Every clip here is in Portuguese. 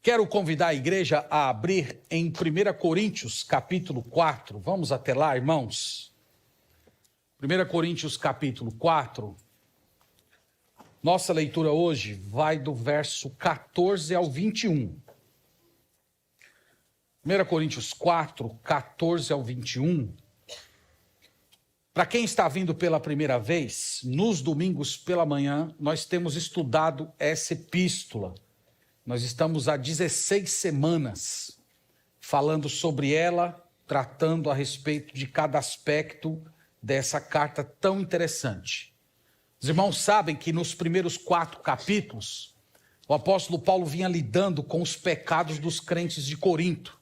Quero convidar a igreja a abrir em 1 Coríntios, capítulo 4. Vamos até lá, irmãos. 1 Coríntios, capítulo 4. Nossa leitura hoje vai do verso 14 ao 21. 1 Coríntios 4, 14 ao 21. Para quem está vindo pela primeira vez, nos domingos pela manhã, nós temos estudado essa epístola. Nós estamos há 16 semanas falando sobre ela, tratando a respeito de cada aspecto dessa carta tão interessante. Os irmãos sabem que nos primeiros 4 capítulos, o apóstolo Paulo vinha lidando com os pecados dos crentes de Corinto.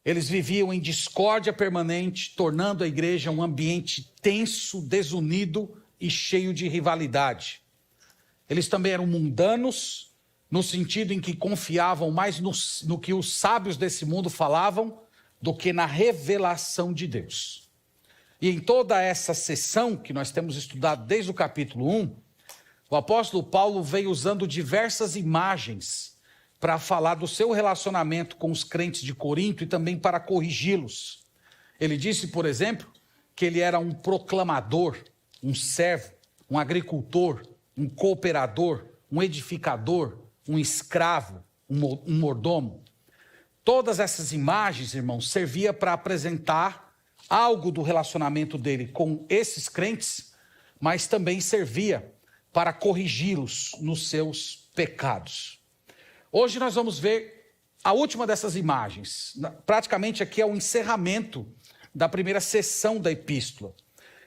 Eles viviam em discórdia permanente, tornando a igreja um ambiente tenso, desunido e cheio de rivalidade. Eles também eram mundanos, no sentido em que confiavam mais no que os sábios desse mundo falavam do que na revelação de Deus. E em toda essa sessão que nós temos estudado desde o capítulo 1, o apóstolo Paulo veio usando diversas imagens para falar do seu relacionamento com os crentes de Corinto e também para corrigi-los. Ele disse, por exemplo, que ele era um proclamador, um servo, um agricultor, um cooperador, um edificador, um escravo, um mordomo. Todas essas imagens, irmãos, serviam para apresentar algo do relacionamento dele com esses crentes, mas também servia para corrigi-los nos seus pecados. Hoje nós vamos ver a última dessas imagens. Praticamente aqui é o encerramento da primeira sessão da epístola.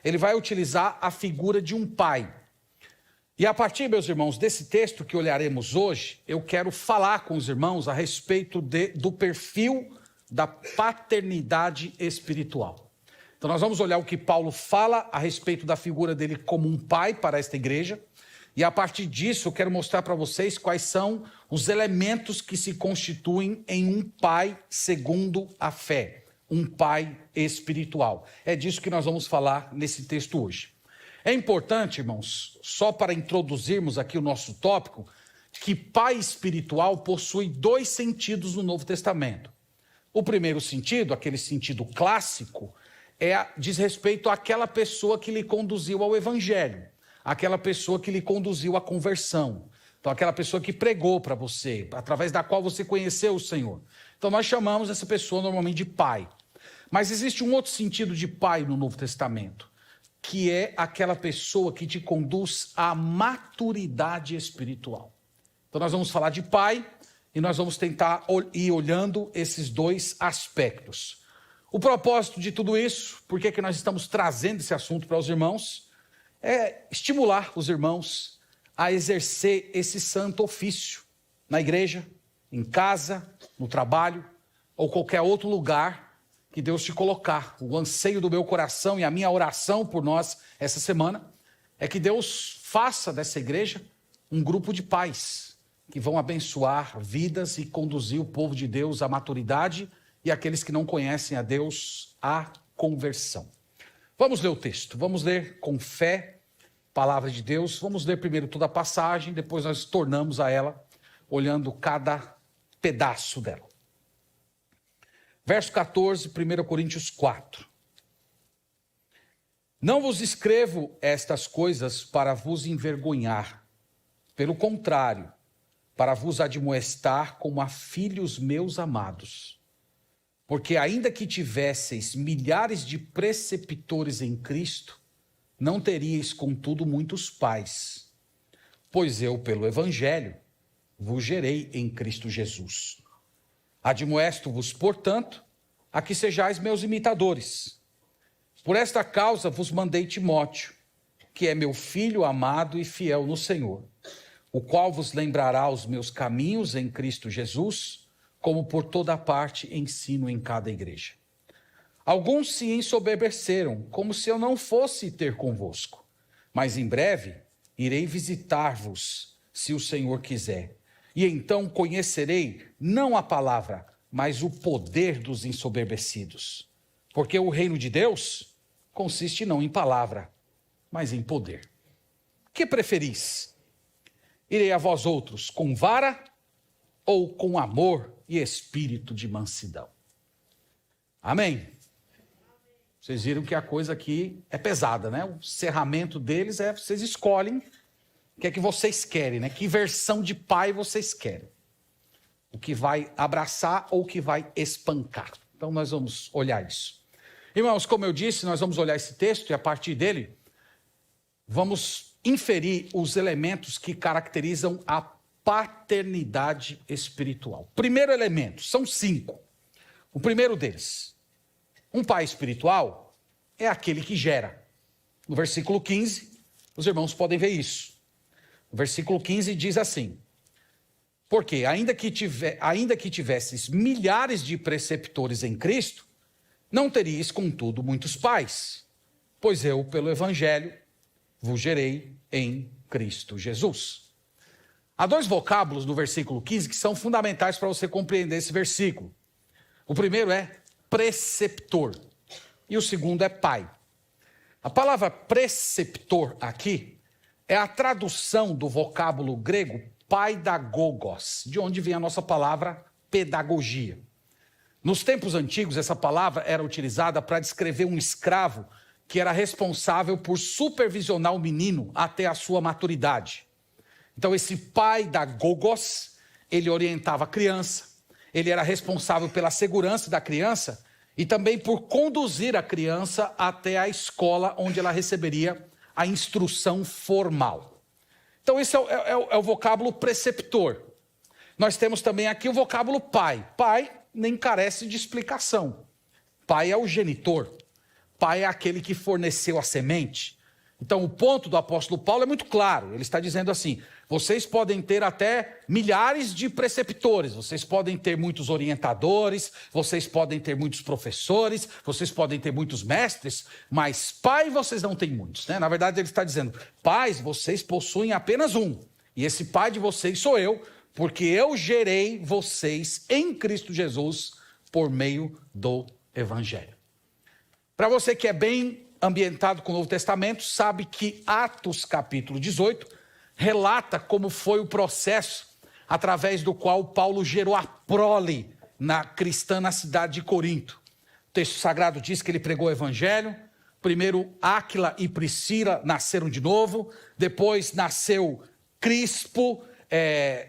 Ele vai utilizar a figura de um pai. E a partir, meus irmãos, desse texto que olharemos hoje, eu quero falar com os irmãos a respeito do perfil da paternidade espiritual. Então nós vamos olhar o que Paulo fala a respeito da figura dele como um pai para esta igreja. E a partir disso eu quero mostrar para vocês quais são os elementos que se constituem em um pai segundo a fé. Um pai espiritual. É disso que nós vamos falar nesse texto hoje. É importante, irmãos, só para introduzirmos aqui o nosso tópico, que pai espiritual possui 2 sentidos no Novo Testamento. O primeiro sentido, aquele sentido clássico, diz respeito àquela pessoa que lhe conduziu ao Evangelho, aquela pessoa que lhe conduziu à conversão. Então, aquela pessoa que pregou para você, através da qual você conheceu o Senhor. Então, nós chamamos essa pessoa normalmente de pai. Mas existe um outro sentido de pai no Novo Testamento, que é aquela pessoa que te conduz à maturidade espiritual. Então nós vamos falar de pai e nós vamos tentar ir olhando esses 2 aspectos. O propósito de tudo isso, por que nós estamos trazendo esse assunto para os irmãos, é estimular os irmãos a exercer esse santo ofício na igreja, em casa, no trabalho ou qualquer outro lugar que Deus te colocar. O anseio do meu coração e a minha oração por nós essa semana é que Deus faça dessa igreja um grupo de pais que vão abençoar vidas e conduzir o povo de Deus à maturidade e aqueles que não conhecem a Deus à conversão. Vamos ler o texto, vamos ler com fé, palavra de Deus. Vamos ler primeiro toda a passagem, depois nós tornamos a ela, olhando cada pedaço dela. Verso 14, 1 Coríntios 4. Não vos escrevo estas coisas para vos envergonhar. Pelo contrário, para vos admoestar como a filhos meus amados. Porque ainda que tivesseis milhares de preceptores em Cristo, não teríeis, contudo, muitos pais. Pois eu, pelo Evangelho, vos gerei em Cristo Jesus. Admoesto-vos, portanto, a que sejais meus imitadores. Por esta causa vos mandei Timóteo, que é meu filho amado e fiel no Senhor, o qual vos lembrará os meus caminhos em Cristo Jesus, como por toda parte ensino em cada igreja. Alguns se ensoberbeceram, como se eu não fosse ter convosco, mas em breve irei visitar-vos, se o Senhor quiser. E então conhecerei não a palavra, mas o poder dos ensoberbecidos. Porque o reino de Deus consiste não em palavra, mas em poder. Que preferis? Irei a vós outros com vara ou com amor e espírito de mansidão. Amém? Vocês viram que a coisa aqui é pesada, né? O encerramento deles é, vocês escolhem o que é que vocês querem, né? Que versão de pai vocês querem. O que vai abraçar ou o que vai espancar. Então nós vamos olhar isso. Irmãos, como eu disse, nós vamos olhar esse texto e a partir dele vamos inferir os elementos que caracterizam a paternidade espiritual. Primeiro elemento, são 5. O primeiro deles, um pai espiritual é aquele que gera. No versículo 15, os irmãos podem ver isso. O versículo 15 diz assim: porque ainda que tivesses milhares de preceptores em Cristo, não teríeis, contudo, muitos pais, pois eu, pelo Evangelho, vos gerei em Cristo Jesus. Há 2 vocábulos no versículo 15 que são fundamentais para você compreender esse versículo. O primeiro é preceptor e o segundo é pai. A palavra preceptor aqui é a tradução do vocábulo grego paidagogos, de onde vem a nossa palavra pedagogia. Nos tempos antigos, essa palavra era utilizada para descrever um escravo que era responsável por supervisionar o menino até a sua maturidade. Então, esse paidagogos, ele orientava a criança, ele era responsável pela segurança da criança e também por conduzir a criança até a escola onde ela receberia a instrução formal. Então, esse é o vocábulo preceptor. Nós temos também aqui o vocábulo pai. Pai nem carece de explicação. Pai é o genitor. Pai é aquele que forneceu a semente. Então, o ponto do apóstolo Paulo é muito claro. Ele está dizendo assim: vocês podem ter até milhares de preceptores, vocês podem ter muitos orientadores, vocês podem ter muitos professores, vocês podem ter muitos mestres, mas pai vocês não têm muitos, né? Na verdade, ele está dizendo: pais, vocês possuem apenas um. E esse pai de vocês sou eu, porque eu gerei vocês em Cristo Jesus por meio do Evangelho. Para você que é bem ambientado com o Novo Testamento, sabe que Atos capítulo 18 relata como foi o processo através do qual Paulo gerou a prole cristã na cidade de Corinto. O texto sagrado diz que ele pregou o Evangelho. Primeiro Áquila e Priscila nasceram de novo, depois nasceu Crispo,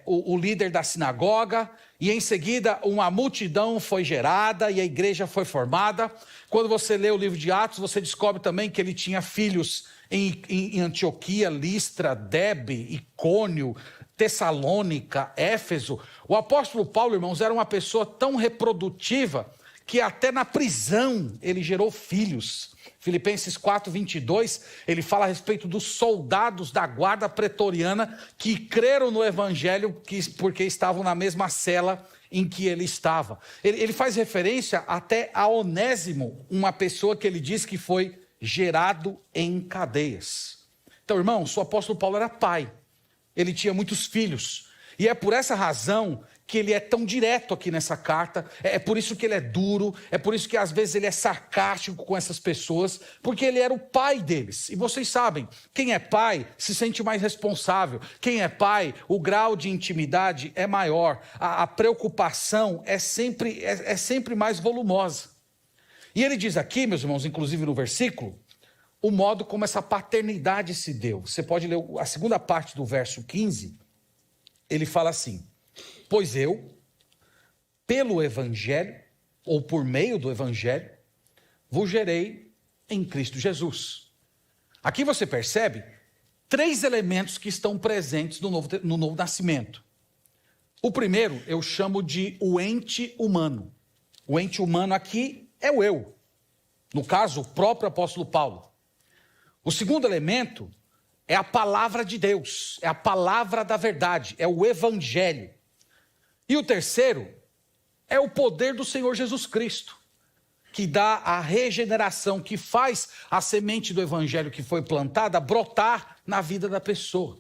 o líder da sinagoga, e em seguida uma multidão foi gerada e a igreja foi formada. Quando você lê o livro de Atos, você descobre também que ele tinha filhos em Antioquia, Listra, Derbe, Icônio, Tessalônica, Éfeso. O apóstolo Paulo, irmãos, era uma pessoa tão reprodutiva que até na prisão ele gerou filhos. Filipenses 4:22, ele fala a respeito dos soldados da guarda pretoriana que creram no evangelho porque estavam na mesma cela em que ele estava. Ele faz referência até a Onésimo, uma pessoa que ele diz que foi gerado em cadeias. Então, irmãos, o apóstolo Paulo era pai. Ele tinha muitos filhos. E é por essa razão que ele é tão direto aqui nessa carta, é por isso que ele é duro, é por isso que às vezes ele é sarcástico com essas pessoas, porque ele era o pai deles. E vocês sabem, quem é pai se sente mais responsável, quem é pai, o grau de intimidade é maior, a preocupação é sempre mais volumosa. E ele diz aqui, meus irmãos, inclusive no versículo, o modo como essa paternidade se deu. Você pode ler a segunda parte do verso 15, ele fala assim: pois eu, pelo Evangelho, ou por meio do Evangelho, vos gerei em Cristo Jesus. Aqui você percebe 3 elementos que estão presentes no novo nascimento. O primeiro eu chamo de o ente humano. O ente humano aqui é o eu. No caso, o próprio apóstolo Paulo. O segundo elemento é a palavra de Deus, é a palavra da verdade, é o Evangelho. E o terceiro é o poder do Senhor Jesus Cristo, que dá a regeneração, que faz a semente do Evangelho que foi plantada brotar na vida da pessoa.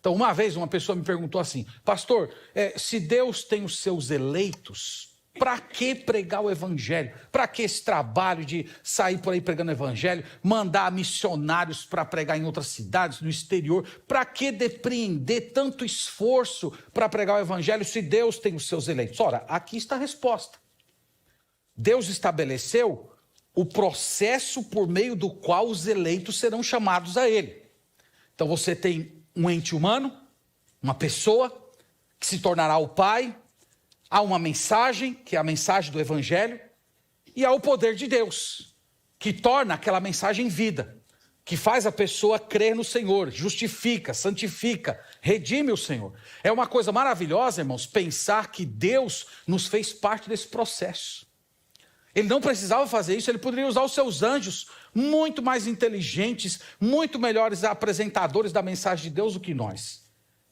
Então, uma vez uma pessoa me perguntou assim: pastor, se Deus tem os seus eleitos, Para que pregar o evangelho? Para que esse trabalho de sair por aí pregando o evangelho, mandar missionários para pregar em outras cidades, no exterior? Para que depreender tanto esforço para pregar o evangelho se Deus tem os seus eleitos? Ora, aqui está a resposta. Deus estabeleceu o processo por meio do qual os eleitos serão chamados a Ele. Então você tem um ente humano, uma pessoa que se tornará o Pai. Há uma mensagem, que é a mensagem do Evangelho, e há o poder de Deus, que torna aquela mensagem vida, que faz a pessoa crer no Senhor, justifica, santifica, redime o Senhor. É uma coisa maravilhosa, irmãos, pensar que Deus nos fez parte desse processo. Ele não precisava fazer isso, ele poderia usar os seus anjos, muito mais inteligentes, muito melhores apresentadores da mensagem de Deus do que nós.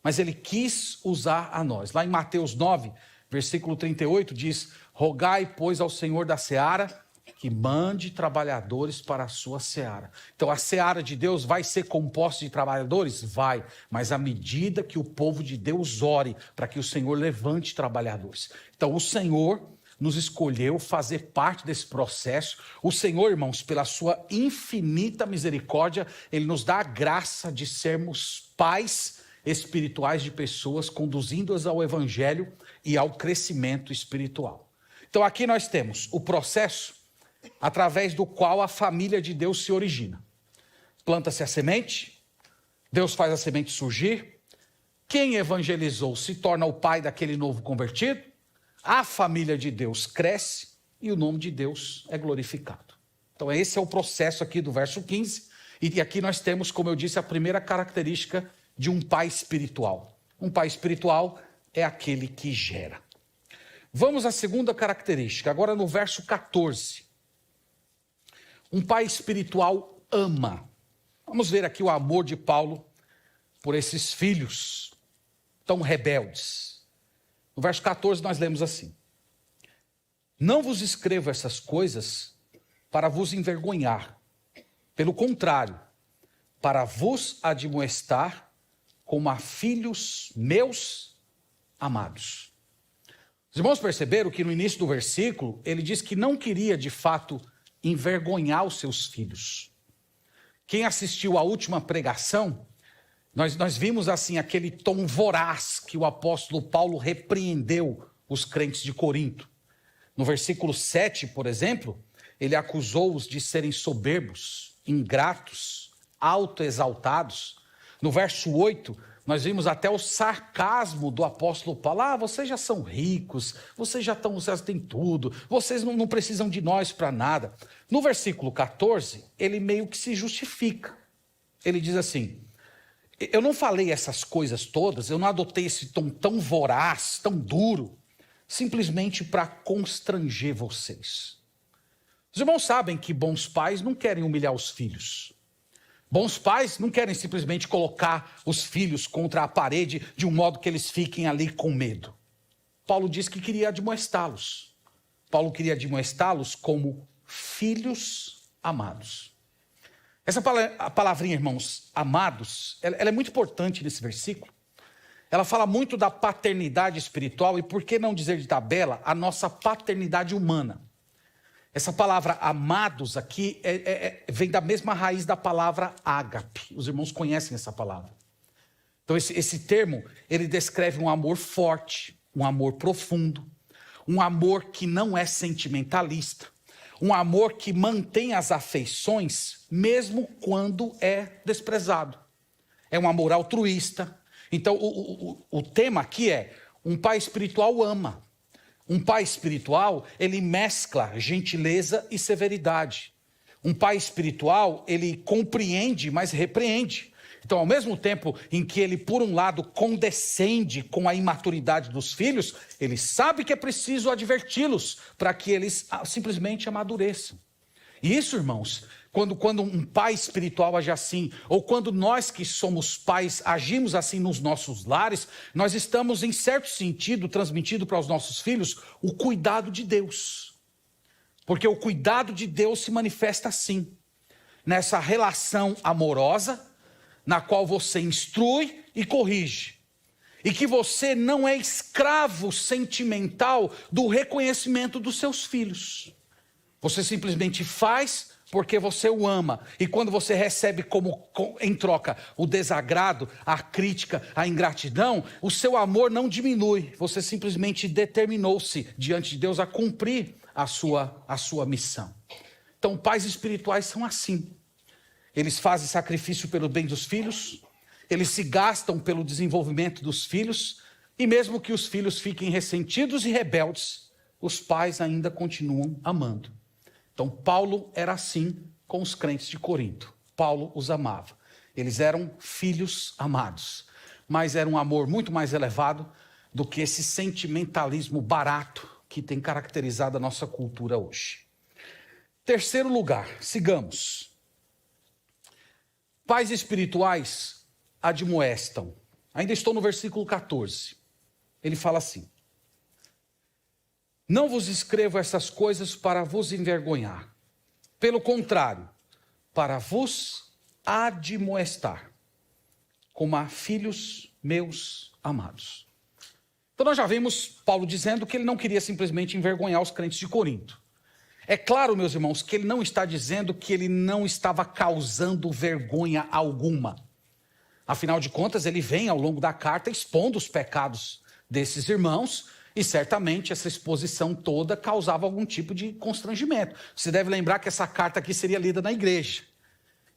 Mas ele quis usar a nós. Lá em Mateus 9, versículo 38 diz: rogai, pois, ao Senhor da seara que mande trabalhadores para a sua seara. Então a seara de Deus vai ser composta de trabalhadores? Vai, mas à medida que o povo de Deus ore para que o Senhor levante trabalhadores. Então o Senhor nos escolheu fazer parte desse processo. O Senhor, irmãos, pela sua infinita misericórdia, Ele nos dá a graça de sermos pais espirituais de pessoas, conduzindo-as ao Evangelho e ao crescimento espiritual. Então aqui nós temos o processo através do qual a família de Deus se origina. Planta-se a semente, Deus faz a semente surgir, quem evangelizou se torna o pai daquele novo convertido, a família de Deus cresce e o nome de Deus é glorificado. Então esse é o processo aqui do verso 15, e aqui nós temos, como eu disse, a primeira característica de um pai espiritual. Um pai espiritual é aquele que gera. Vamos à segunda característica, agora no verso 14. Um pai espiritual ama. Vamos ver aqui o amor de Paulo por esses filhos tão rebeldes. No verso 14 nós lemos assim: não vos escrevo essas coisas para vos envergonhar, pelo contrário, para vos admoestar como a filhos meus amados. Os irmãos perceberam que no início do versículo, ele diz que não queria de fato envergonhar os seus filhos. Quem assistiu à última pregação, nós vimos assim aquele tom voraz que o apóstolo Paulo repreendeu os crentes de Corinto. No versículo 7, por exemplo, ele acusou-os de serem soberbos, ingratos, autoexaltados. No verso 8, nós vimos até o sarcasmo do apóstolo Paulo. Vocês já são ricos, vocês já têm tudo, vocês não precisam de nós para nada. No versículo 14, ele meio que se justifica. Ele diz assim: eu não falei essas coisas todas, eu não adotei esse tom tão voraz, tão duro, simplesmente para constranger vocês. Os irmãos sabem que bons pais não querem humilhar os filhos. Bons pais não querem simplesmente colocar os filhos contra a parede de um modo que eles fiquem ali com medo. Paulo diz que queria admoestá-los. Paulo queria admoestá-los como filhos amados. Essa palavrinha, irmãos, amados, ela é muito importante nesse versículo. Ela fala muito da paternidade espiritual e, por que não dizer de tabela, a nossa paternidade humana. Essa palavra amados aqui vem da mesma raiz da palavra ágape. Os irmãos conhecem essa palavra. Então esse termo, ele descreve um amor forte, um amor profundo, um amor que não é sentimentalista, um amor que mantém as afeições mesmo quando é desprezado. É um amor altruísta. Então o tema aqui é: um pai espiritual ama. Um pai espiritual, ele mescla gentileza e severidade. Um pai espiritual, ele compreende, mas repreende. Então, ao mesmo tempo em que ele, por um lado, condescende com a imaturidade dos filhos, ele sabe que é preciso adverti-los para que eles simplesmente amadureçam. E isso, irmãos, quando um pai espiritual age assim, ou quando nós que somos pais agimos assim nos nossos lares, nós estamos, em certo sentido, transmitindo para os nossos filhos o cuidado de Deus. Porque o cuidado de Deus se manifesta assim, nessa relação amorosa, na qual você instrui e corrige. e que você não é escravo sentimental do reconhecimento dos seus filhos. Você simplesmente faz porque você o ama. E quando você recebe em troca o desagrado, a crítica, a ingratidão, o seu amor não diminui. Você simplesmente determinou-se diante de Deus a cumprir a sua missão. Então, pais espirituais são assim. Eles fazem sacrifício pelo bem dos filhos, eles se gastam pelo desenvolvimento dos filhos, e mesmo que os filhos fiquem ressentidos e rebeldes, os pais ainda continuam amando. Então, Paulo era assim com os crentes de Corinto. Paulo os amava. Eles eram filhos amados, mas era um amor muito mais elevado do que esse sentimentalismo barato que tem caracterizado a nossa cultura hoje. Terceiro lugar, sigamos. Pais espirituais admoestam. Ainda estou no versículo 14. Ele fala assim: não vos escrevo essas coisas para vos envergonhar. Pelo contrário, para vos admoestar, como a filhos meus amados. Então nós já vimos Paulo dizendo que ele não queria simplesmente envergonhar os crentes de Corinto. É claro, meus irmãos, que ele não está dizendo que ele não estava causando vergonha alguma. Afinal de contas, ele vem ao longo da carta expondo os pecados desses irmãos, e certamente essa exposição toda causava algum tipo de constrangimento. Você deve lembrar que essa carta aqui seria lida na igreja.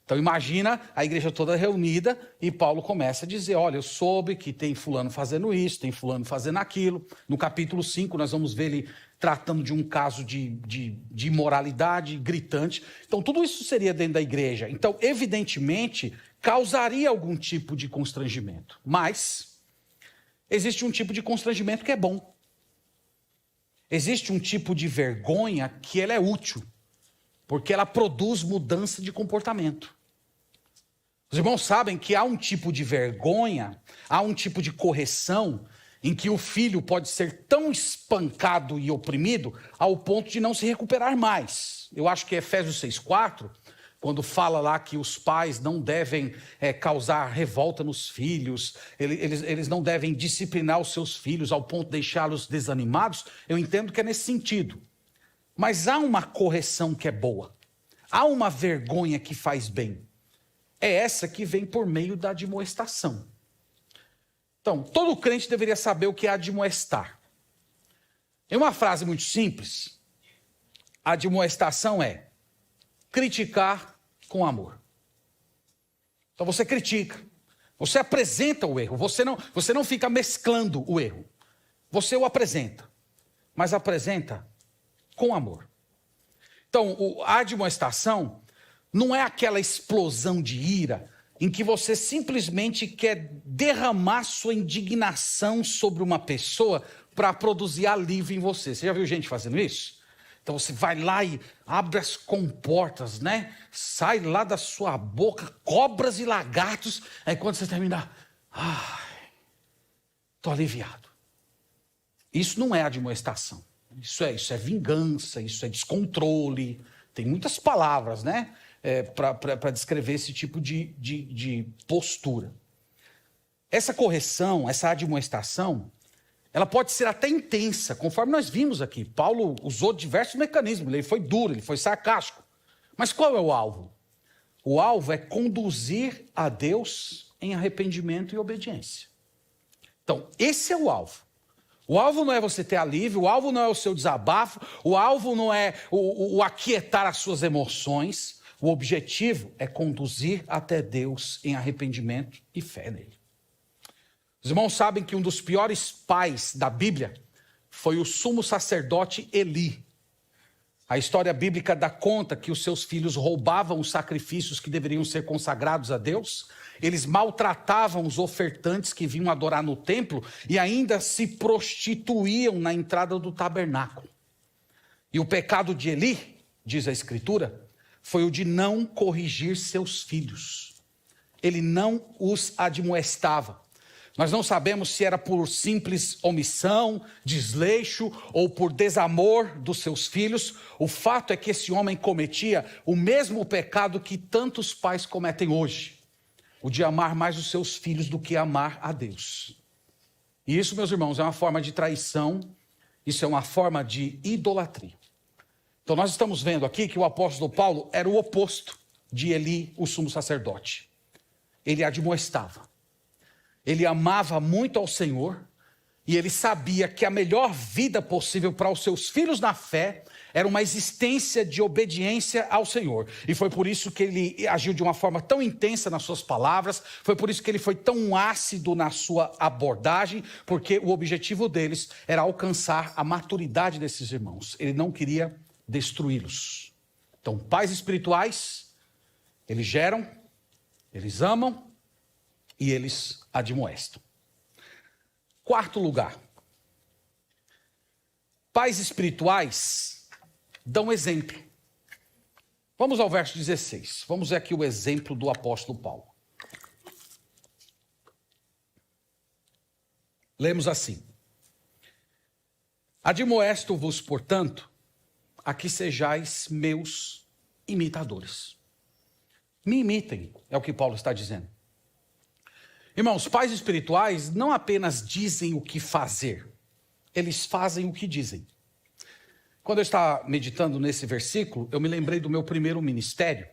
Então imagina a igreja toda reunida e Paulo começa a dizer: olha, eu soube que tem fulano fazendo isso, tem fulano fazendo aquilo. No capítulo 5 nós vamos ver ele tratando de um caso de imoralidade gritante. Então tudo isso seria dentro da igreja. Então evidentemente causaria algum tipo de constrangimento. Mas existe um tipo de constrangimento que é bom. Existe um tipo de vergonha que ela é útil, porque ela produz mudança de comportamento. Os irmãos sabem que há um tipo de vergonha, há um tipo de correção, em que o filho pode ser tão espancado e oprimido ao ponto de não se recuperar mais. Eu acho que Efésios 6,4, quando fala lá que os pais não devem causar revolta nos filhos, eles não devem disciplinar os seus filhos ao ponto de deixá-los desanimados, eu entendo que é nesse sentido. Mas há uma correção que é boa, há uma vergonha que faz bem. É essa que vem por meio da admoestação. Então, todo crente deveria saber o que é admoestar. Em uma frase muito simples, a admoestação é criticar com amor. Então você critica, você apresenta o erro, você não fica mesclando o erro. Você o apresenta, mas apresenta com amor. Então, a admoestação não é aquela explosão de ira em que você simplesmente quer derramar sua indignação sobre uma pessoa para produzir alívio em você. Você já viu gente fazendo isso? Então você vai lá e abre as comportas, né? Sai lá da sua boca cobras e lagartos. Aí quando você terminar, estou aliviado. Isso não é admoestação. Isso é vingança, isso é descontrole. Tem muitas palavras, né? Para descrever esse tipo de postura. Essa correção, essa admoestação, ela pode ser até intensa, conforme nós vimos aqui. Paulo usou diversos mecanismos, ele foi duro, ele foi sarcástico. Mas qual é o alvo? O alvo é conduzir a Deus em arrependimento e obediência. Então, esse é o alvo. O alvo não é você ter alívio, o alvo não é o seu desabafo, o alvo não é o aquietar as suas emoções. O objetivo é conduzir até Deus em arrependimento e fé nele. Os irmãos sabem que um dos piores pais da Bíblia foi o sumo sacerdote Eli. A história bíblica dá conta que os seus filhos roubavam os sacrifícios que deveriam ser consagrados a Deus, eles maltratavam os ofertantes que vinham adorar no templo e ainda se prostituíam na entrada do tabernáculo. E o pecado de Eli, diz a Escritura, foi o de não corrigir seus filhos. Ele não os admoestava. Nós não sabemos se era por simples omissão, desleixo ou por desamor dos seus filhos. O fato é que esse homem cometia o mesmo pecado que tantos pais cometem hoje. O de amar mais os seus filhos do que amar a Deus. E isso, meus irmãos, é uma forma de traição, isso é uma forma de idolatria. Então nós estamos vendo aqui que o apóstolo Paulo era o oposto de Eli, o sumo sacerdote. Ele admoestava, ele amava muito ao Senhor, e ele sabia que a melhor vida possível para os seus filhos na fé era uma existência de obediência ao Senhor. E foi por isso que ele agiu de uma forma tão intensa nas suas palavras, foi por isso que ele foi tão ácido na sua abordagem, porque o objetivo deles era alcançar a maturidade desses irmãos. Ele não queria destruí-los. Então, pais espirituais, eles geram, eles amam e eles admoestam. Quarto lugar, pais espirituais dão exemplo. Vamos ao verso 16. Vamos ver aqui o exemplo do apóstolo Paulo. Lemos assim: admoesto-vos, portanto, a que sejais meus imitadores. Me imitem, é o que Paulo está dizendo. Irmãos, pais espirituais não apenas dizem o que fazer, eles fazem o que dizem. Quando eu estava meditando nesse versículo, eu me lembrei do meu primeiro ministério.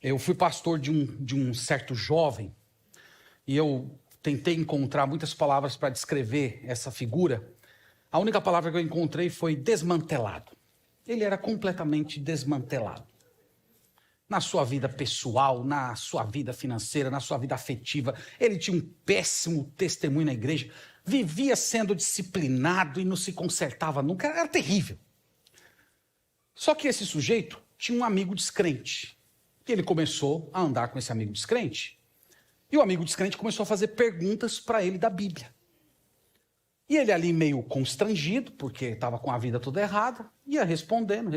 Eu fui pastor de um certo jovem, e eu tentei encontrar muitas palavras para descrever essa figura. A única palavra que eu encontrei foi desmantelado. Ele era completamente desmantelado. Na sua vida pessoal, na sua vida financeira, na sua vida afetiva. Ele tinha um péssimo testemunho na igreja. Vivia sendo disciplinado e não se consertava nunca. Era terrível. Só que esse sujeito tinha um amigo descrente. E ele começou a andar com esse amigo descrente. E o amigo descrente começou a fazer perguntas para ele da Bíblia. E ele ali meio constrangido, porque estava com a vida toda errada, ia respondendo.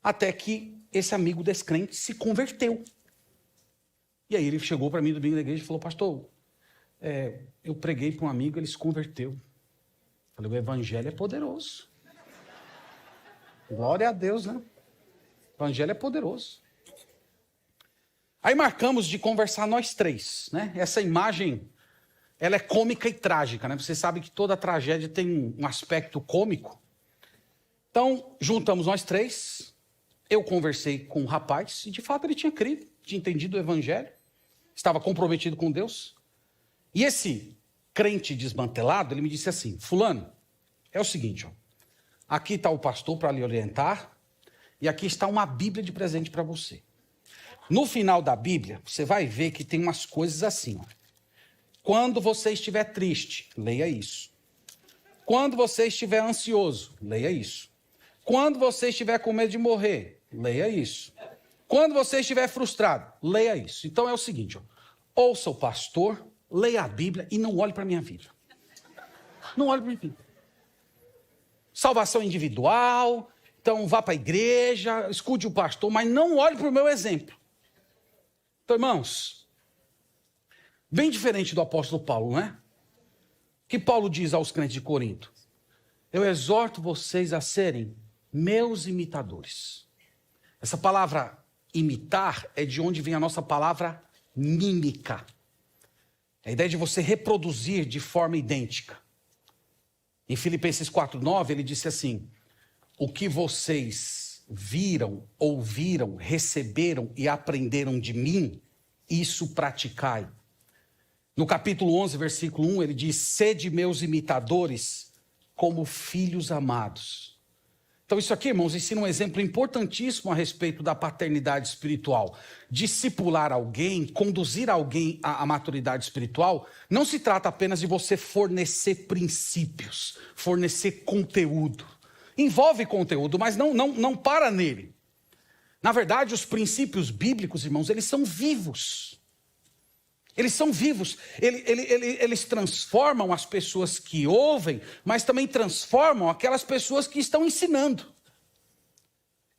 Até que esse amigo descrente se converteu. E aí ele chegou para mim do domingo da igreja e falou: pastor, eu preguei para um amigo, ele se converteu. Falei: o evangelho é poderoso. Glória a Deus, né? O evangelho é poderoso. Aí marcamos de conversar nós três, né? Essa imagem, ela é cômica e trágica, né? Você sabe que toda tragédia tem um aspecto cômico. Então, juntamos nós três. Eu conversei com o rapaz e, de fato, ele tinha crido, tinha entendido o evangelho, estava comprometido com Deus. E esse crente desmantelado, ele me disse assim: fulano, é o seguinte, ó, aqui está o pastor para lhe orientar e aqui está uma Bíblia de presente para você. No final da Bíblia, você vai ver que tem umas coisas assim, ó. Quando você estiver triste, leia isso. Quando você estiver ansioso, leia isso. Quando você estiver com medo de morrer, leia isso. Quando você estiver frustrado, leia isso. Então é o seguinte, ó, ouça o pastor, leia a Bíblia e não olhe para a minha vida. Não olhe para a minha vida. Salvação individual, então vá para a igreja, escute o pastor, mas não olhe para o meu exemplo. Então, irmãos, bem diferente do apóstolo Paulo, não é? O que Paulo diz aos crentes de Corinto? Eu exorto vocês a serem meus imitadores. Essa palavra imitar é de onde vem a nossa palavra mímica. A ideia de você reproduzir de forma idêntica. Em Filipenses 4:9 ele disse assim: o que vocês viram, ouviram, receberam e aprenderam de mim, isso praticai. No capítulo 11, versículo 1, ele diz: sede meus imitadores como filhos amados. Então isso aqui, irmãos, ensina um exemplo importantíssimo a respeito da paternidade espiritual. Discipular alguém, conduzir alguém à maturidade espiritual, não se trata apenas de você fornecer princípios, fornecer conteúdo. Envolve conteúdo, mas não para nele. Na verdade, os princípios bíblicos, irmãos, eles são vivos. Eles são vivos, eles transformam as pessoas que ouvem, mas também transformam aquelas pessoas que estão ensinando.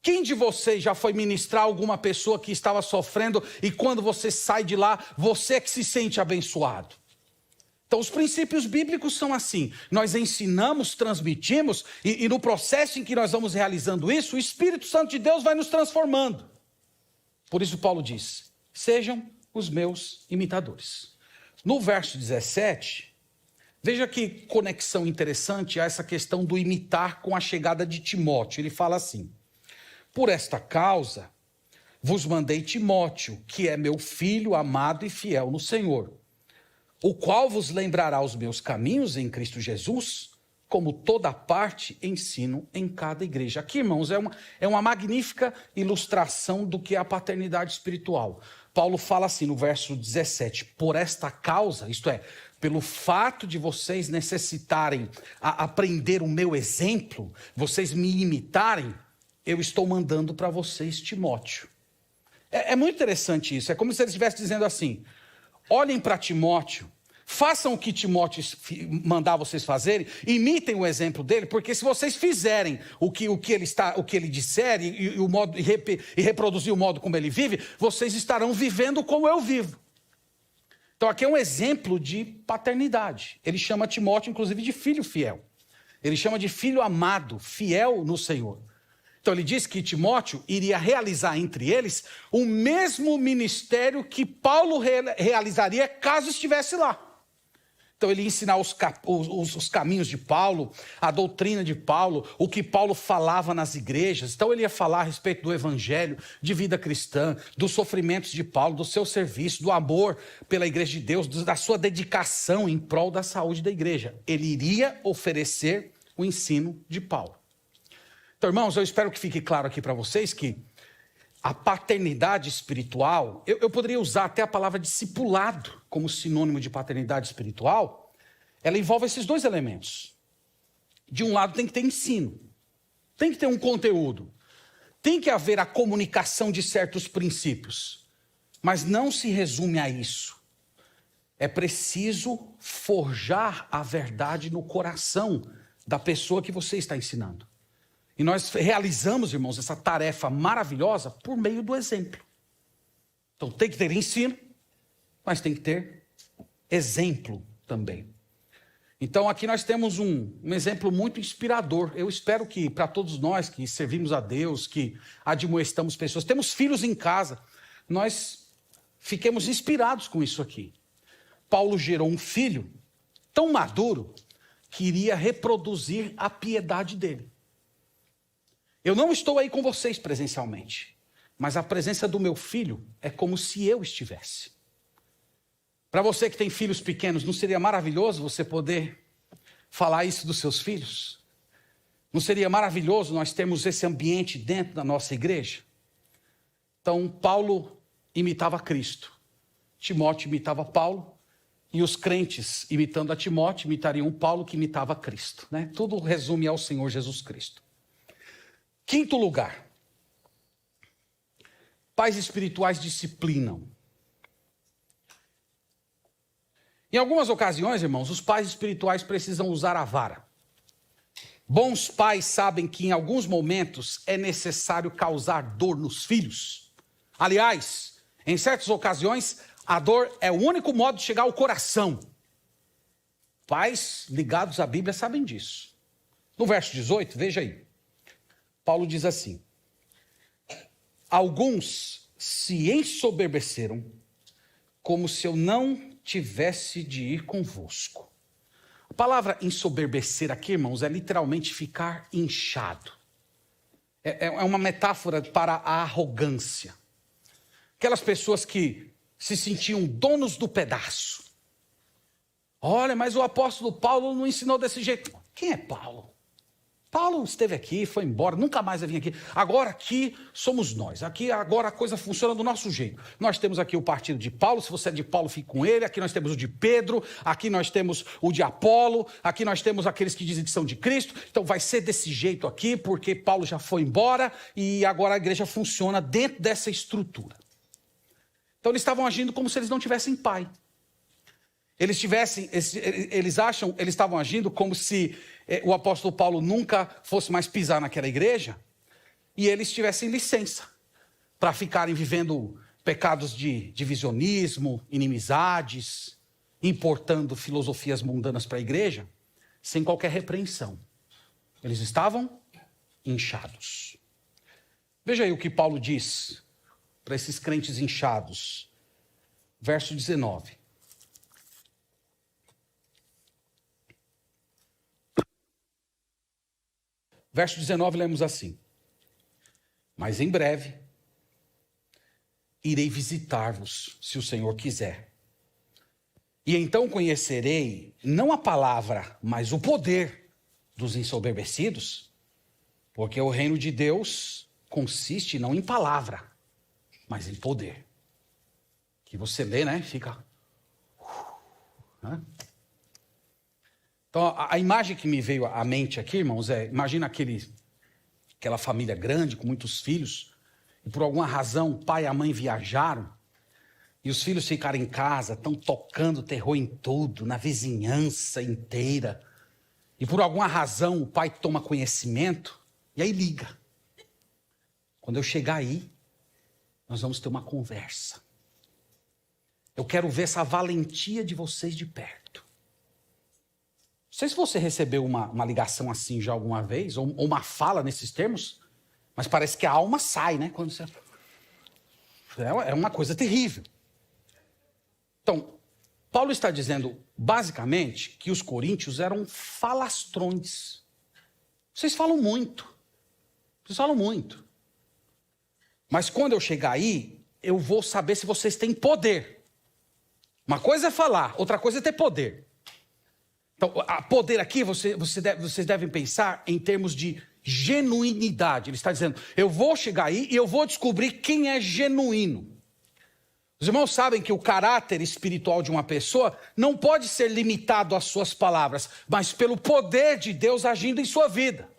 Quem de vocês já foi ministrar alguma pessoa que estava sofrendo e quando você sai de lá, você é que se sente abençoado? Então os princípios bíblicos são assim, nós ensinamos, transmitimos e no processo em que nós vamos realizando isso, o Espírito Santo de Deus vai nos transformando. Por isso Paulo diz: sejam os meus imitadores. No verso 17, veja que conexão interessante a essa questão do imitar com a chegada de Timóteo. Ele fala assim: por esta causa vos mandei Timóteo, que é meu filho amado e fiel no Senhor, o qual vos lembrará os meus caminhos em Cristo Jesus, como toda parte ensino em cada igreja. Aqui, irmãos, é uma magnífica ilustração do que é a paternidade espiritual. Paulo fala assim no verso 17: por esta causa, isto é, pelo fato de vocês necessitarem aprender o meu exemplo, vocês me imitarem, eu estou mandando para vocês Timóteo. É muito interessante isso. É como se ele estivesse dizendo assim: olhem para Timóteo, façam o que Timóteo mandar vocês fazerem, imitem o exemplo dele, porque se vocês fizerem o que ele disser e reproduzir o modo como ele vive, vocês estarão vivendo como eu vivo. Então aqui é um exemplo de paternidade. Ele chama Timóteo, inclusive, de filho fiel. Ele chama de filho amado, fiel no Senhor. Então ele diz que Timóteo iria realizar entre eles o mesmo ministério que Paulo realizaria caso estivesse lá. Então ele ia ensinar os caminhos de Paulo, a doutrina de Paulo, o que Paulo falava nas igrejas. Então ele ia falar a respeito do evangelho, de vida cristã, dos sofrimentos de Paulo, do seu serviço, do amor pela igreja de Deus, da sua dedicação em prol da saúde da igreja. Ele iria oferecer o ensino de Paulo. Então, irmãos, eu espero que fique claro aqui para vocês que a paternidade espiritual, eu poderia usar até a palavra discipulado como sinônimo de paternidade espiritual, ela envolve esses dois elementos. De um lado tem que ter ensino, tem que ter um conteúdo, tem que haver a comunicação de certos princípios, mas não se resume a isso. É preciso forjar a verdade no coração da pessoa que você está ensinando. E nós realizamos, irmãos, essa tarefa maravilhosa por meio do exemplo. Então tem que ter ensino, mas tem que ter exemplo também. Então aqui nós temos um exemplo muito inspirador. Eu espero que para todos nós que servimos a Deus, que admoestamos pessoas, temos filhos em casa, nós fiquemos inspirados com isso aqui. Paulo gerou um filho tão maduro que iria reproduzir a piedade dele. Eu não estou aí com vocês presencialmente, mas a presença do meu filho é como se eu estivesse. Para você que tem filhos pequenos, não seria maravilhoso você poder falar isso dos seus filhos? Não seria maravilhoso nós termos esse ambiente dentro da nossa igreja? Então, Paulo imitava Cristo, Timóteo imitava Paulo, e os crentes, imitando a Timóteo, imitariam Paulo, que imitava Cristo, né? Tudo resume ao Senhor Jesus Cristo. Quinto lugar, pais espirituais disciplinam. Em algumas ocasiões, irmãos, os pais espirituais precisam usar a vara. Bons pais sabem que em alguns momentos é necessário causar dor nos filhos. Aliás, em certas ocasiões, a dor é o único modo de chegar ao coração. Pais ligados à Bíblia sabem disso. No verso 18, veja aí. Paulo diz assim: alguns se ensoberbeceram, como se eu não tivesse de ir convosco. A palavra ensoberbecer aqui, irmãos, é literalmente ficar inchado. É uma metáfora para a arrogância. Aquelas pessoas que se sentiam donos do pedaço. Olha, mas o apóstolo Paulo não ensinou desse jeito. Quem é Paulo? Paulo esteve aqui, foi embora, nunca mais vai vir aqui. Agora aqui somos nós. Aqui agora a coisa funciona do nosso jeito. Nós temos aqui o partido de Paulo, se você é de Paulo, fique com ele. Aqui nós temos o de Pedro, aqui nós temos o de Apolo, aqui nós temos aqueles que dizem que são de Cristo. Então vai ser desse jeito aqui, porque Paulo já foi embora e agora a igreja funciona dentro dessa estrutura. Então eles estavam agindo como se eles não tivessem pai. Eles estavam agindo como se o apóstolo Paulo nunca fosse mais pisar naquela igreja e eles tivessem licença para ficarem vivendo pecados de divisionismo, inimizades, importando filosofias mundanas para a igreja, sem qualquer repreensão. Eles estavam inchados. Veja aí o que Paulo diz para esses crentes inchados. Verso 19. Verso 19, lemos assim: mas em breve irei visitar-vos, se o Senhor quiser. E então conhecerei, não a palavra, mas o poder dos ensoberbecidos, porque o reino de Deus consiste não em palavra, mas em poder. Que você lê, né? Fica... né? Então, a imagem que me veio à mente aqui, irmãos, imagina aquela família grande, com muitos filhos, e por alguma razão o pai e a mãe viajaram, e os filhos ficaram em casa, estão tocando terror em tudo, na vizinhança inteira, e por alguma razão o pai toma conhecimento, e aí liga. Quando eu chegar aí, nós vamos ter uma conversa. Eu quero ver essa valentia de vocês de perto. Não sei se você recebeu uma ligação assim já alguma vez, ou uma fala nesses termos, mas parece que a alma sai, né? Quando você... É uma coisa terrível. Então, Paulo está dizendo, basicamente, que os coríntios eram falastrões. Vocês falam muito. Vocês falam muito. Mas quando eu chegar aí, eu vou saber se vocês têm poder. Uma coisa é falar, outra coisa é ter poder. Então, poder aqui, vocês devem pensar em termos de genuinidade. Ele está dizendo, eu vou chegar aí e eu vou descobrir quem é genuíno. Os irmãos sabem que o caráter espiritual de uma pessoa não pode ser limitado às suas palavras, mas pelo poder de Deus agindo em sua vida.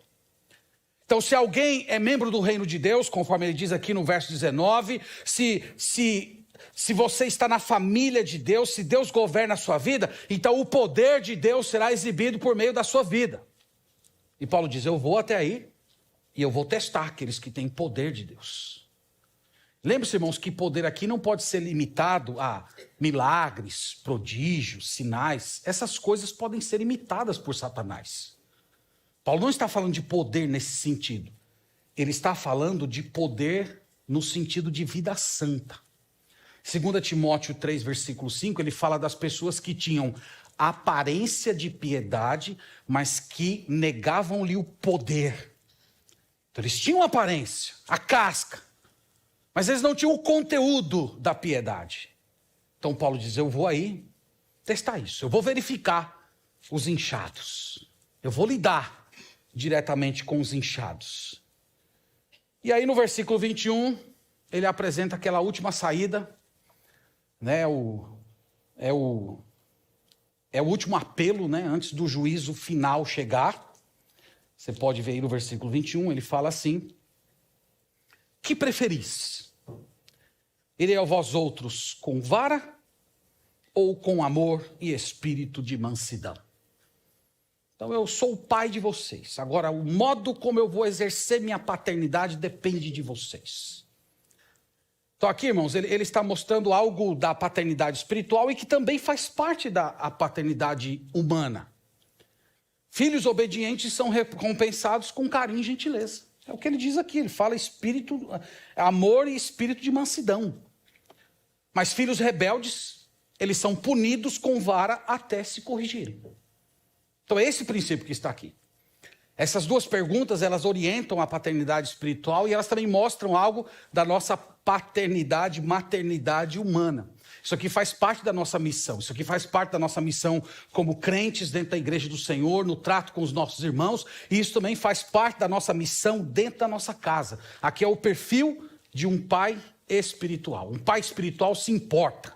Então, se alguém é membro do reino de Deus, conforme ele diz aqui no verso 19, se você está na família de Deus, se Deus governa a sua vida, então o poder de Deus será exibido por meio da sua vida. E Paulo diz, eu vou até aí e eu vou testar aqueles que têm poder de Deus. Lembre-se, irmãos, que poder aqui não pode ser limitado a milagres, prodígios, sinais. Essas coisas podem ser imitadas por Satanás. Paulo não está falando de poder nesse sentido. Ele está falando de poder no sentido de vida santa. 2 Timóteo 3, versículo 5, ele fala das pessoas que tinham aparência de piedade, mas que negavam-lhe o poder. Então, eles tinham aparência, a casca, mas eles não tinham o conteúdo da piedade. Então Paulo diz, eu vou aí testar isso, eu vou verificar os inchados, eu vou lidar diretamente com os inchados. E aí no versículo 21, ele apresenta aquela última saída, né? É o último apelo, né? Antes do juízo final chegar. Você pode ver aí no versículo 21, ele fala assim, que preferis? Irei a vós outros com vara ou com amor e espírito de mansidão? Então eu sou o pai de vocês. Agora o modo como eu vou exercer minha paternidade depende de vocês. Então aqui, irmãos, ele está mostrando algo da paternidade espiritual e que também faz parte da paternidade humana. Filhos obedientes são recompensados com carinho e gentileza. É o que ele diz aqui, ele fala amor e espírito de mansidão. Mas filhos rebeldes, eles são punidos com vara até se corrigirem. Então é esse princípio que está aqui. Essas duas perguntas, elas orientam a paternidade espiritual e elas também mostram algo da nossa paternidade, maternidade humana. Isso aqui faz parte da nossa missão. Isso aqui faz parte da nossa missão como crentes dentro da igreja do Senhor, no trato com os nossos irmãos. E isso também faz parte da nossa missão dentro da nossa casa. Aqui é o perfil de um pai espiritual. Um pai espiritual se importa.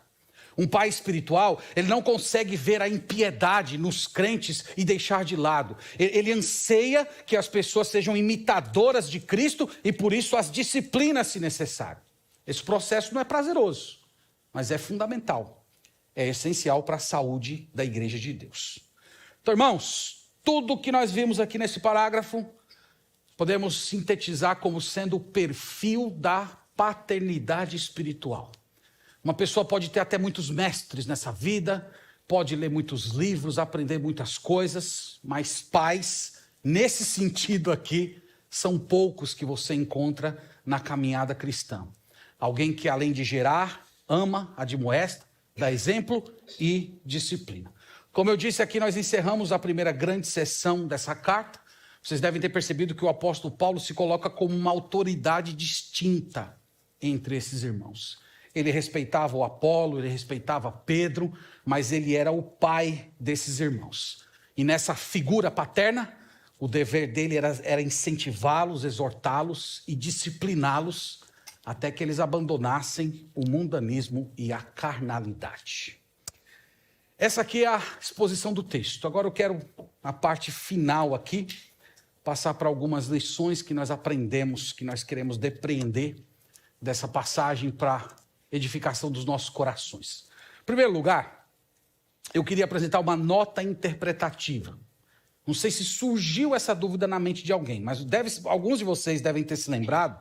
Um pai espiritual, ele não consegue ver a impiedade nos crentes e deixar de lado. Ele anseia que as pessoas sejam imitadoras de Cristo e por isso as disciplina se necessário. Esse processo não é prazeroso, mas é fundamental. É essencial para a saúde da igreja de Deus. Então, irmãos, tudo que nós vimos aqui nesse parágrafo, podemos sintetizar como sendo o perfil da paternidade espiritual. Uma pessoa pode ter até muitos mestres nessa vida, pode ler muitos livros, aprender muitas coisas, mas pais, nesse sentido aqui, são poucos que você encontra na caminhada cristã. Alguém que, além de gerar, ama, admoesta, dá exemplo e disciplina. Como eu disse aqui, nós encerramos a primeira grande sessão dessa carta. Vocês devem ter percebido que o apóstolo Paulo se coloca como uma autoridade distinta entre esses irmãos. Ele respeitava o Apolo, ele respeitava Pedro, mas ele era o pai desses irmãos. E nessa figura paterna, o dever dele era incentivá-los, exortá-los e discipliná-los até que eles abandonassem o mundanismo e a carnalidade. Essa aqui é a exposição do texto. Agora eu quero, na parte final aqui, passar para algumas lições que nós aprendemos, que nós queremos depreender dessa passagem para edificação dos nossos corações. Em primeiro lugar, eu queria apresentar uma nota interpretativa. Não sei se surgiu essa dúvida na mente de alguém, mas alguns de vocês devem ter se lembrado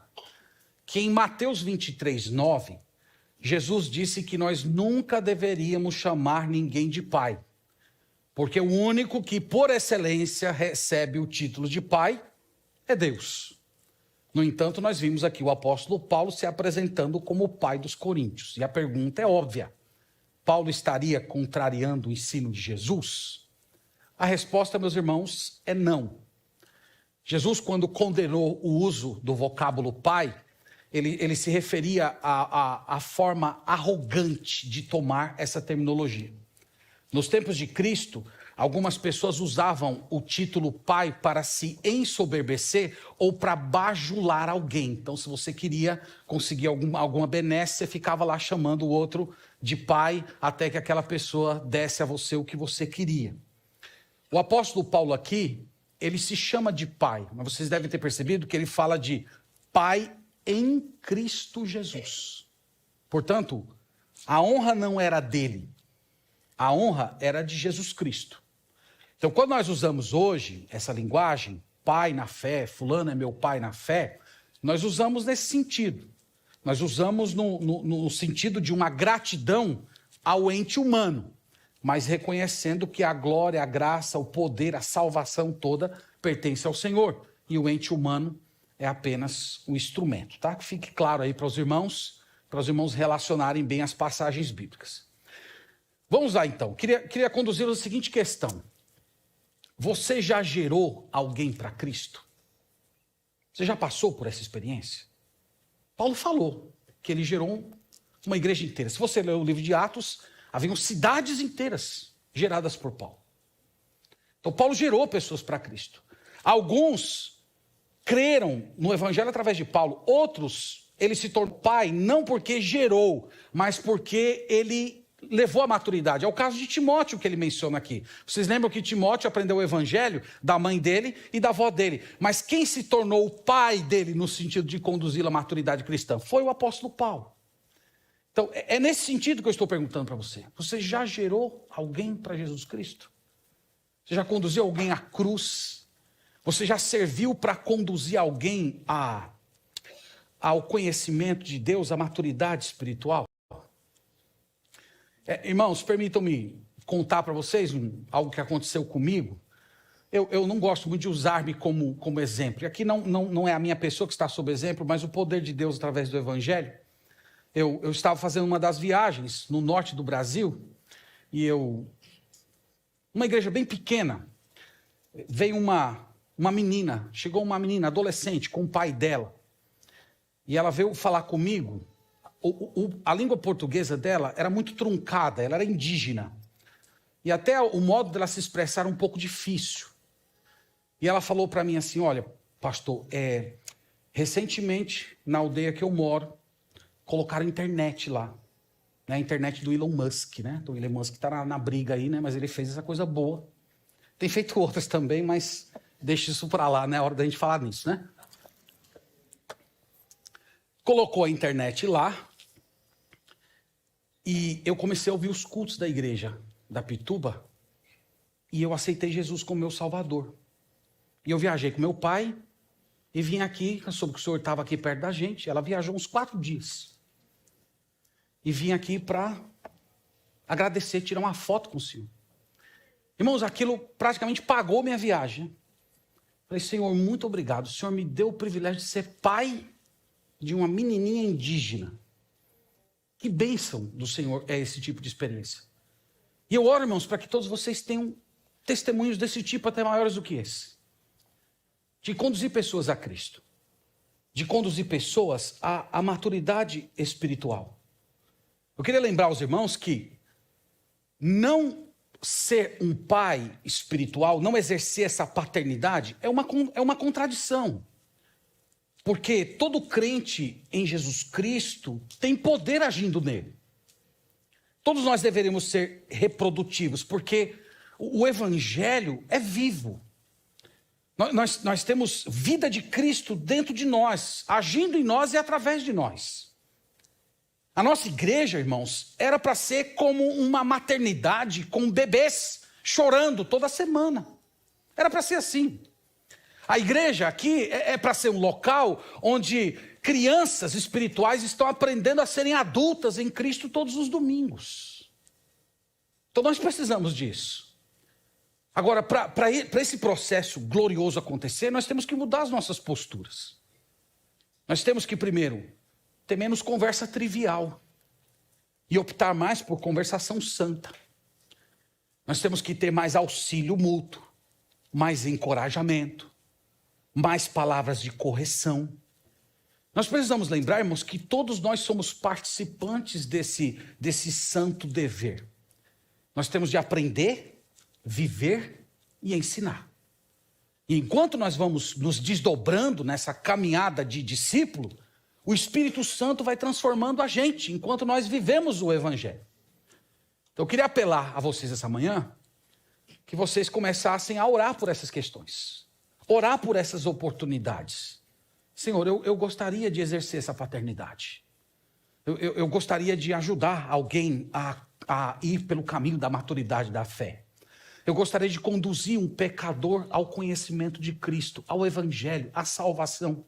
que em Mateus 23, 9, Jesus disse que nós nunca deveríamos chamar ninguém de pai, porque o único que, por excelência, recebe o título de pai é Deus. No entanto, nós vimos aqui o apóstolo Paulo se apresentando como o pai dos coríntios. E a pergunta é óbvia. Paulo estaria contrariando o ensino de Jesus? A resposta, meus irmãos, é não. Jesus, quando condenou o uso do vocábulo pai, ele se referia à forma arrogante de tomar essa terminologia. Nos tempos de Cristo, algumas pessoas usavam o título pai para se ensoberbecer ou para bajular alguém. Então, se você queria conseguir alguma benesse, você ficava lá chamando o outro de pai até que aquela pessoa desse a você o que você queria. O apóstolo Paulo aqui, ele se chama de pai, mas vocês devem ter percebido que ele fala de pai em Cristo Jesus. Portanto, a honra não era dele, a honra era de Jesus Cristo. Então, quando nós usamos hoje essa linguagem, pai na fé, fulano é meu pai na fé, nós usamos nesse sentido. Nós usamos no sentido de uma gratidão ao ente humano, mas reconhecendo que a glória, a graça, o poder, a salvação toda pertence ao Senhor. E o ente humano é apenas um instrumento, tá? Que fique claro aí para os irmãos relacionarem bem as passagens bíblicas. Vamos lá então, queria conduzir-los à seguinte questão. Você já gerou alguém para Cristo? Você já passou por essa experiência? Paulo falou que ele gerou uma igreja inteira. Se você ler o livro de Atos, haviam cidades inteiras geradas por Paulo. Então Paulo gerou pessoas para Cristo. Alguns creram no evangelho através de Paulo. Outros, ele se tornou pai não porque gerou, mas porque ele levou à maturidade. É o caso de Timóteo que ele menciona aqui. Vocês lembram que Timóteo aprendeu o evangelho da mãe dele e da avó dele. Mas quem se tornou o pai dele no sentido de conduzi-lo à maturidade cristã foi o apóstolo Paulo. Então, é nesse sentido que eu estou perguntando para você. Você já gerou alguém para Jesus Cristo? Você já conduziu alguém à cruz? Você já serviu para conduzir alguém ao conhecimento de Deus, à maturidade espiritual? Irmãos, permitam-me contar para vocês algo que aconteceu comigo. Eu não gosto muito de usar-me como exemplo. E aqui não é a minha pessoa que está sob exemplo, mas o poder de Deus através do Evangelho. Eu estava fazendo uma das viagens no norte do Brasil, e uma igreja bem pequena, veio chegou uma menina adolescente com o pai dela, e ela veio falar comigo. A língua portuguesa dela era muito truncada, ela era indígena. E até o modo dela se expressar era um pouco difícil. E ela falou para mim assim, olha, pastor, recentemente, na aldeia que eu moro, colocaram internet lá. Né? A internet do Elon Musk, né? O Elon Musk está na briga aí, né? Mas ele fez essa coisa boa. Tem feito outras também, mas deixa isso para lá, né? É hora da gente falar nisso, né? Colocou a internet lá, e eu comecei a ouvir os cultos da igreja da Pituba, e eu aceitei Jesus como meu Salvador. E eu viajei com meu pai, e vim aqui, soube que o senhor estava aqui perto da gente, ela viajou uns 4 dias. E vim aqui para agradecer, tirar uma foto com o senhor. Irmãos, aquilo praticamente pagou minha viagem. Falei, Senhor, muito obrigado, o senhor me deu o privilégio de ser pai de uma menininha indígena. Que bênção do Senhor é esse tipo de experiência. E eu oro, irmãos, para que todos vocês tenham testemunhos desse tipo até maiores do que esse. de conduzir pessoas a Cristo, de conduzir pessoas à maturidade espiritual. Eu queria lembrar aos irmãos que não ser um pai espiritual, não exercer essa paternidade, é uma contradição. Porque todo crente em Jesus Cristo tem poder agindo nele. Todos nós deveríamos ser reprodutivos, porque o Evangelho é vivo. Nós temos vida de Cristo dentro de nós, agindo em nós e através de nós. A nossa igreja, irmãos, era para ser como uma maternidade com bebês chorando toda semana. Era para ser assim. A igreja aqui é para ser um local onde crianças espirituais estão aprendendo a serem adultas em Cristo todos os domingos. Então nós precisamos disso. Agora, para esse processo glorioso acontecer, nós temos que mudar as nossas posturas. Nós temos que, primeiro, ter menos conversa trivial e optar mais por conversação santa. Nós temos que ter mais auxílio mútuo, mais encorajamento, mais palavras de correção. Nós precisamos lembrar, irmãos, que todos nós somos participantes desse santo dever. Nós temos de aprender, viver e ensinar. E enquanto nós vamos nos desdobrando nessa caminhada de discípulo, o Espírito Santo vai transformando a gente, enquanto nós vivemos o Evangelho. Então eu queria apelar a vocês essa manhã, que vocês começassem a orar por essas questões. Orar por essas oportunidades. Senhor, eu gostaria de exercer essa paternidade. Eu gostaria de ajudar alguém a ir pelo caminho da maturidade da fé. Eu gostaria de conduzir um pecador ao conhecimento de Cristo, ao Evangelho, à salvação.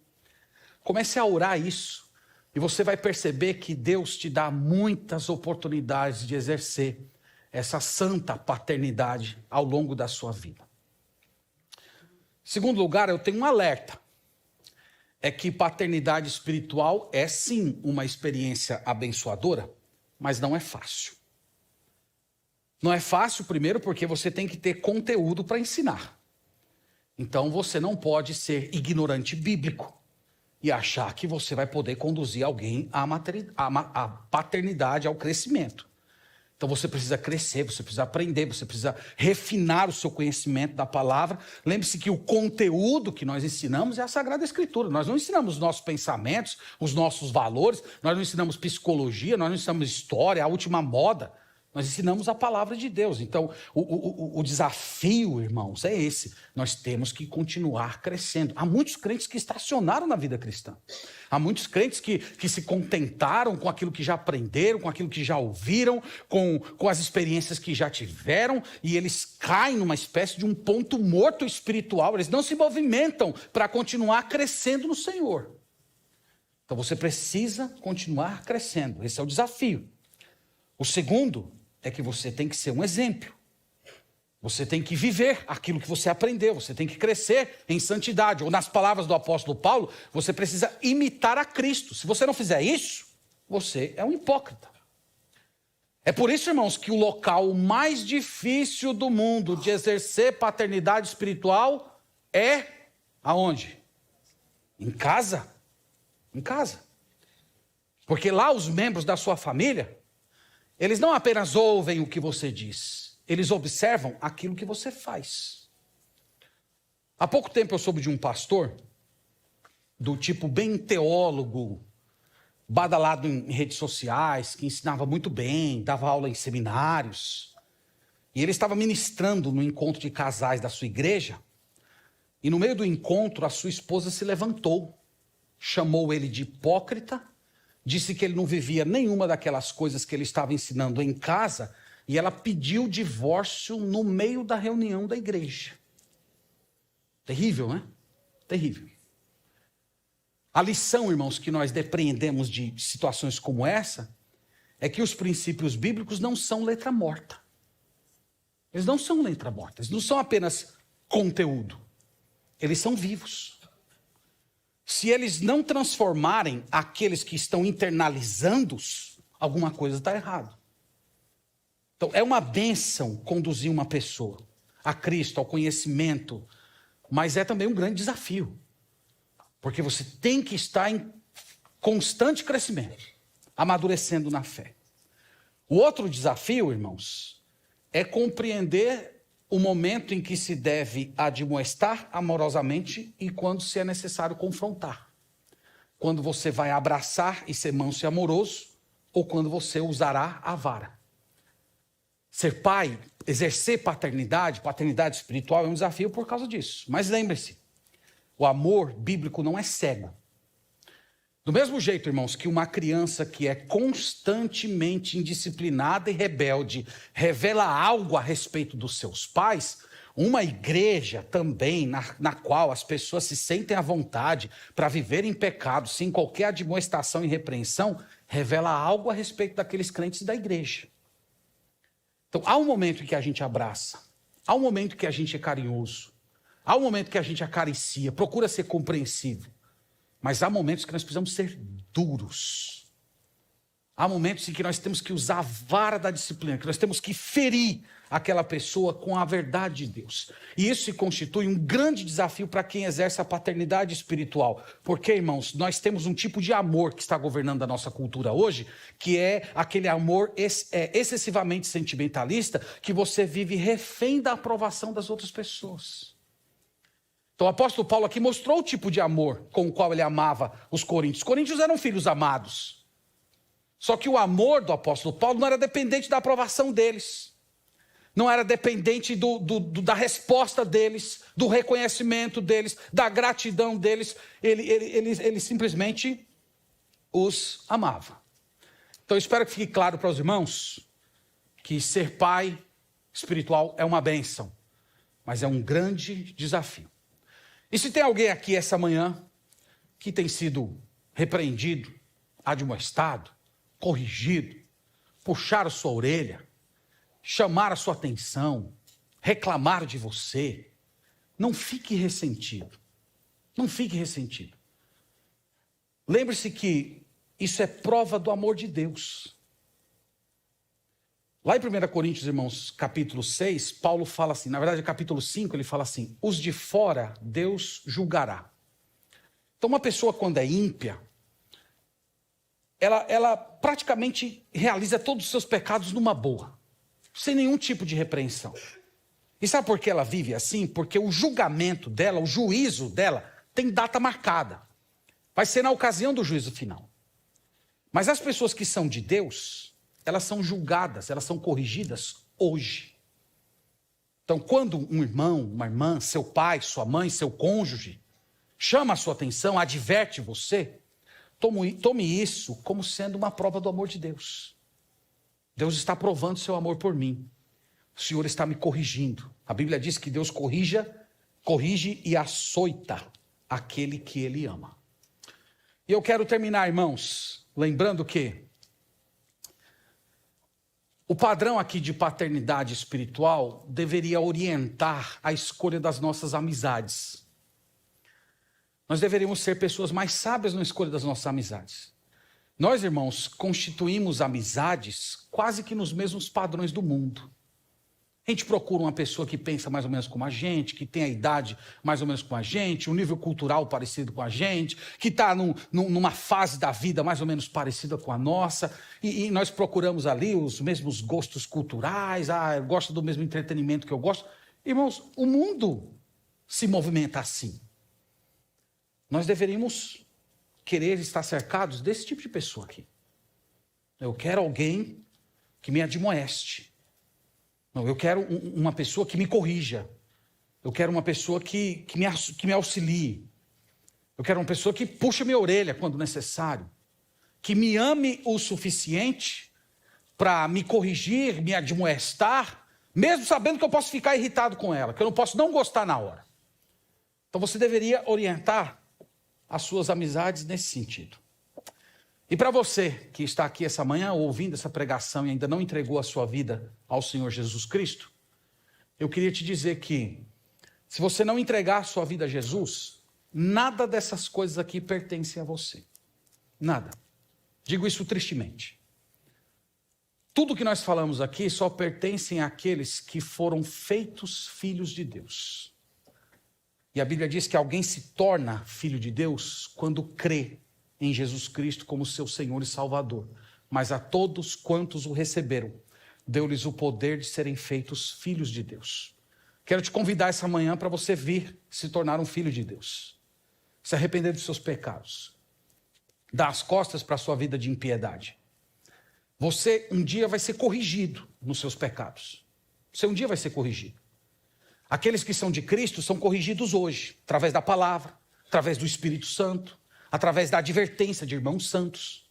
Comece a orar isso e você vai perceber que Deus te dá muitas oportunidades de exercer essa santa paternidade ao longo da sua vida. Segundo lugar, eu tenho um alerta. É que paternidade espiritual é sim uma experiência abençoadora, mas não é fácil. Não é fácil, primeiro, porque você tem que ter conteúdo para ensinar. Então, você não pode ser ignorante bíblico e achar que você vai poder conduzir alguém à paternidade, ao crescimento. Então, você precisa crescer, você precisa aprender, você precisa refinar o seu conhecimento da palavra. Lembre-se que o conteúdo que nós ensinamos é a Sagrada Escritura. Nós não ensinamos os nossos pensamentos, os nossos valores, nós não ensinamos psicologia, nós não ensinamos história, a última moda. Nós ensinamos a palavra de Deus. Então, o desafio, irmãos, é esse. Nós temos que continuar crescendo. Há muitos crentes que estacionaram na vida cristã. Há muitos crentes que se contentaram com aquilo que já aprenderam, com aquilo que já ouviram, com as experiências que já tiveram, e eles caem numa espécie de um ponto morto espiritual. Eles não se movimentam para continuar crescendo no Senhor. Então, você precisa continuar crescendo. Esse é o desafio. O segundo é que você tem que ser um exemplo. Você tem que viver aquilo que você aprendeu. Você tem que crescer em santidade. Ou nas palavras do apóstolo Paulo, você precisa imitar a Cristo. Se você não fizer isso, você é um hipócrita. É por isso, irmãos, que o local mais difícil do mundo de exercer paternidade espiritual é aonde? Em casa. Em casa. Porque lá os membros da sua família, eles não apenas ouvem o que você diz, eles observam aquilo que você faz. Há pouco tempo eu soube de um pastor, do tipo bem teólogo, badalado em redes sociais, que ensinava muito bem, dava aula em seminários. E ele estava ministrando no encontro de casais da sua igreja, e no meio do encontro a sua esposa se levantou, chamou ele de hipócrita, disse que ele não vivia nenhuma daquelas coisas que ele estava ensinando em casa, e ela pediu divórcio no meio da reunião da igreja. Terrível, né? Terrível. A lição, irmãos, que nós depreendemos de situações como essa, é que os princípios bíblicos não são letra morta. Eles não são letra morta, eles não são apenas conteúdo. Eles são vivos. Se eles não transformarem aqueles que estão internalizando-os, alguma coisa está errada. Então, é uma bênção conduzir uma pessoa a Cristo, ao conhecimento mas é também um grande desafio, porque você tem que estar em constante crescimento, amadurecendo na fé. O outro desafio, irmãos, é compreender o momento em que se deve admoestar amorosamente e quando se é necessário confrontar. Quando você vai abraçar e ser manso e amoroso, ou quando você usará a vara. Ser pai, exercer paternidade espiritual é um desafio por causa disso. Mas lembre-se, o amor bíblico não é cego. Do mesmo jeito, irmãos, que uma criança que é constantemente indisciplinada e rebelde revela algo a respeito dos seus pais, uma igreja também na qual as pessoas se sentem à vontade para viver em pecado, sem qualquer admoestação e repreensão, revela algo a respeito daqueles crentes da igreja. Então, há um momento em que a gente abraça, há um momento que a gente é carinhoso, há um momento que a gente acaricia, procura ser compreensivo. Mas há momentos que nós precisamos ser duros. Há momentos em que nós temos que usar a vara da disciplina, que nós temos que ferir aquela pessoa com a verdade de Deus. E isso se constitui um grande desafio para quem exerce a paternidade espiritual. Porque, irmãos, nós temos um tipo de amor que está governando a nossa cultura hoje, que é aquele amor excessivamente sentimentalista, que você vive refém da aprovação das outras pessoas. Então o apóstolo Paulo aqui mostrou o tipo de amor com o qual ele amava os coríntios. Os coríntios eram filhos amados. Só que o amor do apóstolo Paulo não era dependente da aprovação deles. Não era dependente da resposta deles, do reconhecimento deles, da gratidão deles. Ele simplesmente os amava. Então eu espero que fique claro para os irmãos que ser pai espiritual é uma bênção, mas é um grande desafio. E se tem alguém aqui essa manhã que tem sido repreendido, admoestado, corrigido, puxar a sua orelha, chamar a sua atenção, reclamar de você, não fique ressentido. Não fique ressentido. Lembre-se que isso é prova do amor de Deus. Lá em 1 Coríntios, irmãos, capítulo 6, Paulo fala assim, na verdade, capítulo 5, ele fala assim, os de fora Deus julgará. Então, uma pessoa quando é ímpia, ela praticamente realiza todos os seus pecados numa boa, sem nenhum tipo de repreensão. E sabe por que ela vive assim? Porque o julgamento dela, o juízo dela, tem data marcada. Vai ser na ocasião do juízo final. Mas as pessoas que são de Deus, elas são julgadas, elas são corrigidas hoje. Então, quando um irmão, uma irmã, seu pai, sua mãe, seu cônjuge, chama a sua atenção, adverte você, tome isso como sendo uma prova do amor de Deus. Deus está provando seu amor por mim. O Senhor está me corrigindo. A Bíblia diz que Deus corrige e açoita aquele que Ele ama. E eu quero terminar, irmãos, lembrando que o padrão aqui de paternidade espiritual deveria orientar a escolha das nossas amizades. Nós deveríamos ser pessoas mais sábias na escolha das nossas amizades. Nós, irmãos, constituímos amizades quase que nos mesmos padrões do mundo. A gente procura uma pessoa que pensa mais ou menos como a gente, que tem a idade mais ou menos como a gente, um nível cultural parecido com a gente, que está numa fase da vida mais ou menos parecida com a nossa, e nós procuramos ali os mesmos gostos culturais, eu gosto do mesmo entretenimento que eu gosto. Irmãos, o mundo se movimenta assim. Nós deveríamos querer estar cercados desse tipo de pessoa aqui. Eu quero alguém que me admoeste. Não, eu quero uma pessoa que me corrija. Eu quero uma pessoa que me auxilie. Eu quero uma pessoa que puxe minha orelha quando necessário. Que me ame o suficiente para me corrigir, me admoestar, mesmo sabendo que eu posso ficar irritado com ela, que eu não posso não gostar na hora. Então você deveria orientar as suas amizades nesse sentido. E para você que está aqui essa manhã ouvindo essa pregação e ainda não entregou a sua vida ao Senhor Jesus Cristo, eu queria te dizer que se você não entregar a sua vida a Jesus, nada dessas coisas aqui pertence a você. Nada. Digo isso tristemente. Tudo que nós falamos aqui só pertencem àqueles que foram feitos filhos de Deus. E a Bíblia diz que alguém se torna filho de Deus quando crê em Jesus Cristo como seu Senhor e Salvador. Mas a todos quantos o receberam, deu-lhes o poder de serem feitos filhos de Deus. Quero te convidar essa manhã para você vir se tornar um filho de Deus. Se arrepender dos seus pecados. Dar as costas para a sua vida de impiedade. Você um dia vai ser corrigido nos seus pecados. Você um dia vai ser corrigido. Aqueles que são de Cristo são corrigidos hoje, através da palavra, através do Espírito Santo, através da advertência de irmãos santos.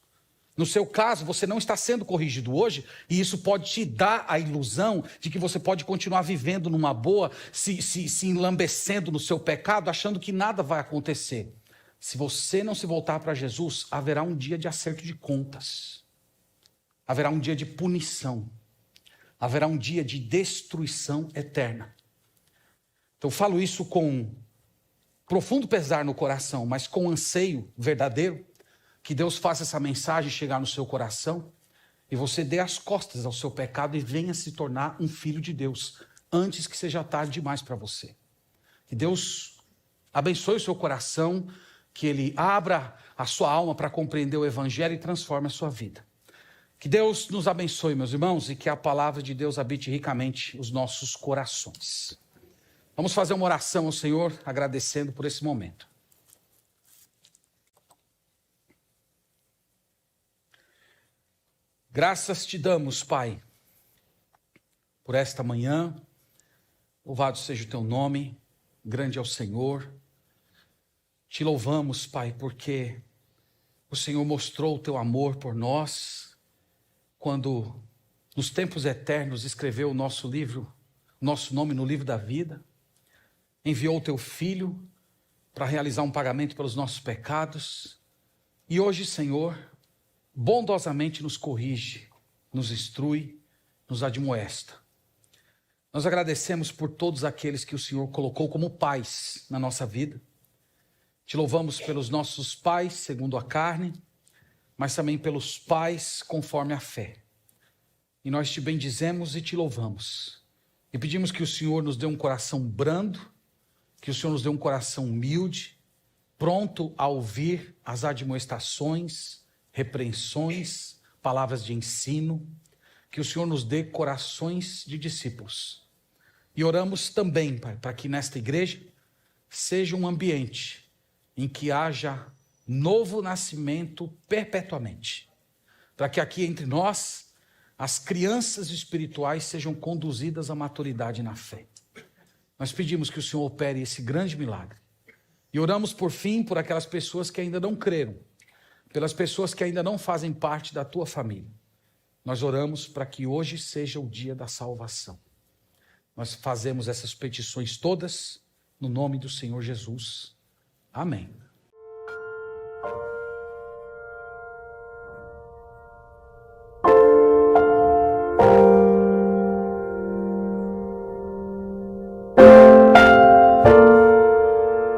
No seu caso, você não está sendo corrigido hoje, e isso pode te dar a ilusão de que você pode continuar vivendo numa boa, se enlambecendo no seu pecado, achando que nada vai acontecer. Se você não se voltar para Jesus, haverá um dia de acerto de contas. Haverá um dia de punição. Haverá um dia de destruição eterna. Então, eu falo isso com profundo pesar no coração, mas com anseio verdadeiro, que Deus faça essa mensagem chegar no seu coração e você dê as costas ao seu pecado e venha se tornar um filho de Deus, antes que seja tarde demais para você. Que Deus abençoe o seu coração, que Ele abra a sua alma para compreender o Evangelho e transforme a sua vida. Que Deus nos abençoe, meus irmãos, e que a palavra de Deus habite ricamente os nossos corações. Vamos fazer uma oração ao Senhor, agradecendo por esse momento. Graças te damos, Pai, por esta manhã. Louvado seja o teu nome, grande é o Senhor. Te louvamos, Pai, porque o Senhor mostrou o teu amor por nós, quando nos tempos eternos escreveu o nosso livro, nosso nome no livro da vida. Enviou o teu Filho para realizar um pagamento pelos nossos pecados. E hoje, Senhor, bondosamente nos corrige, nos instrui, nos admoesta. Nós agradecemos por todos aqueles que o Senhor colocou como pais na nossa vida. Te louvamos pelos nossos pais, segundo a carne, mas também pelos pais conforme a fé. E nós te bendizemos e te louvamos. E pedimos que o Senhor nos dê um coração brando, que o Senhor nos dê um coração humilde, pronto a ouvir as admoestações, repreensões, palavras de ensino, que o Senhor nos dê corações de discípulos. E oramos também, Pai, para que nesta igreja seja um ambiente em que haja novo nascimento perpetuamente, para que aqui entre nós as crianças espirituais sejam conduzidas à maturidade na fé. Nós pedimos que o Senhor opere esse grande milagre. E oramos por fim por aquelas pessoas que ainda não creram, pelas pessoas que ainda não fazem parte da tua família. Nós oramos para que hoje seja o dia da salvação. Nós fazemos essas petições todas no nome do Senhor Jesus. Amém.